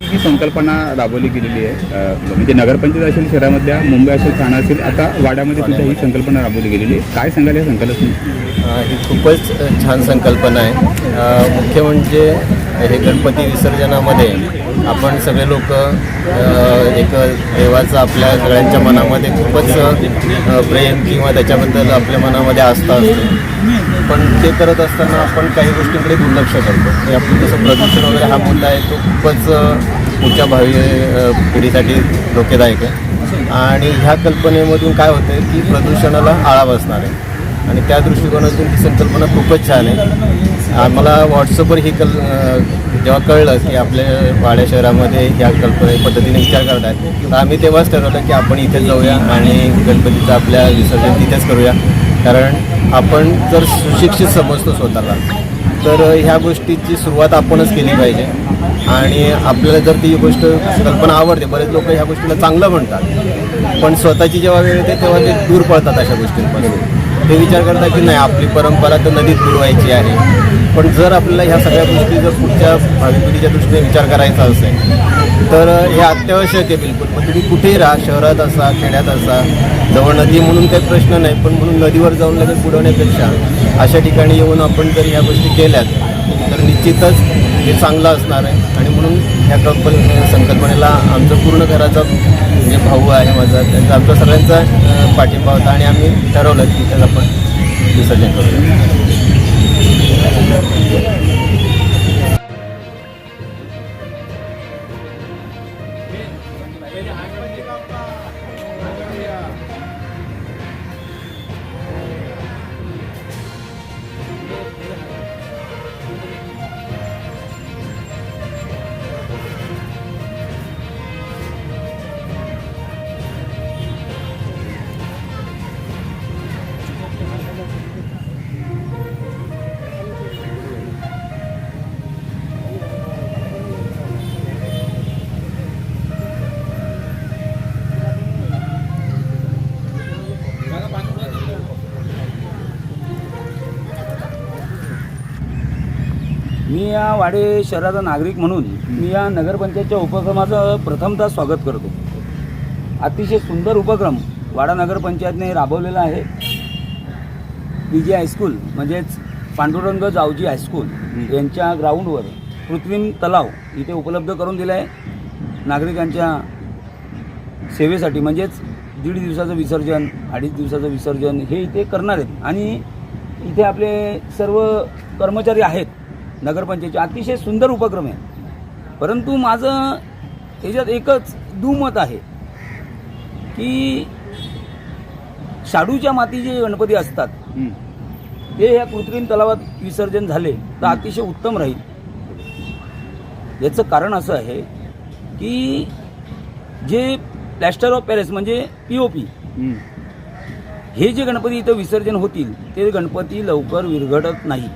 ही संकल्पना राबवली गेलेली आहे, म्हणजे नगरपंचायत असेल, शहरामधल्या मुंबई असेल, ठाणा असेल, आता वाड्यामध्ये सुद्धा ही संकल्पना राबवली गेलेली आहे. काय सांगाल या संकल्पना? ही खूपच छान संकल्पना आहे. मुख्य म्हणजे हे गणपती विसर्जनामध्ये आपण सगळे लोक एक देवाचं आपल्या सगळ्यांच्या मनामध्ये खूपच प्रेम किंवा त्याच्याबद्दल आपल्या मनामध्ये आस्था असते, पण ते करत असताना आपण काही गोष्टींकडे दुर्लक्ष करतो. हे आपण जसं प्रदूषण वगैरे हा मुद्दा आहे तो खूपच पुढच्या भावी पिढीसाठी धोकेदायक आहे. आणि ह्या कल्पनेमधून काय होतं आहे की प्रदूषणाला आळा बसणार आहे, आणि त्या दृष्टिकोनातून ही संकल्पना खूपच छान आहे. आम्हाला व्हॉट्सअपवर ही जेव्हा कळलं की आपल्या वाड्या शहरामध्ये ह्या पद्धतीने विचार करत आहेत, तर आम्ही तेव्हाच ठरवलं की आपण इथे जाऊया आणि गणपतीचं आपल्या विसर्जन तिथेच करूया. कारण आपण जर सुशिक्षित समजतो स्वतःला, तर ह्या गोष्टीची सुरुवात आपणच केली पाहिजे. आणि आपल्याला जर ती गोष्ट कल्पना आवडते, बरेच लोक ह्या गोष्टीला चांगलं म्हणतात, पण स्वतःची जेव्हा वेळ येते तेव्हा ते दूर पडतात अशा गोष्टींपासून. ते विचार करतात की नाही, आपली परंपरा तर नदीत बुडवायची आहे. पण जर आपल्याला ह्या सगळ्या गोष्टी जर पुढच्या भावी पिढीच्या दृष्टीने विचार करायचा असेल, तर हे अत्यावश्यक आहे बिलकुल. पण तुम्ही कुठेही राहा, शहरात असा, खेड्यात असा, जवळ नदी म्हणून काही प्रश्न नाही, पण म्हणून नदीवर जाऊन लगेच बुडवण्यापेक्षा अशा ठिकाणी येऊन आपण जर ह्या गोष्टी केल्यात तर निश्चितच हे चांगलं असणार आहे. आणि म्हणून ह्या संकल्पनेला आमचं पूर्ण घराचा म्हणजे भाऊ आहे माझा, त्यांचा आमचा सगळ्यांचा पाठिंबा होता, आणि आम्ही ठरवलं की त्याला आपण विसर्जन करूया. मी या वाडे शहराचा नागरिक म्हणून मी या नगरपंचायतच्या उपक्रमाचं प्रथमतः स्वागत करतो. अतिशय सुंदर उपक्रम वाडा नगरपंचायतने राबवलेला आहे. PG हायस्कूल म्हणजेच पांडुरंग जावजी हायस्कूल यांच्या ग्राउंडवर कृत्रिम तलाव इथे उपलब्ध करून दिला आहे नागरिकांच्या सेवेसाठी. म्हणजेच 1.5 दिवसाचं विसर्जन, 2.5 दिवसाचं विसर्जन हे इथे करणार आहेत. आणि इथे आपले सर्व कर्मचारी आहेत नगरपंचायतचे. अतिशय सुंदर उपक्रम आहे. परंतु माझं याच्यात एकच दुमत आहे की शाडूच्या मातीचे गणपती असतात ते या कृत्रिम तलावात विसर्जन झाले तर अतिशय उत्तम राहील. याचं कारण असं आहे की जे प्लॅस्टर ऑफ पॅरिस म्हणजे POP हे जे गणपती इथं विसर्जन होतील ते गणपती लवकर विरघळत नाही.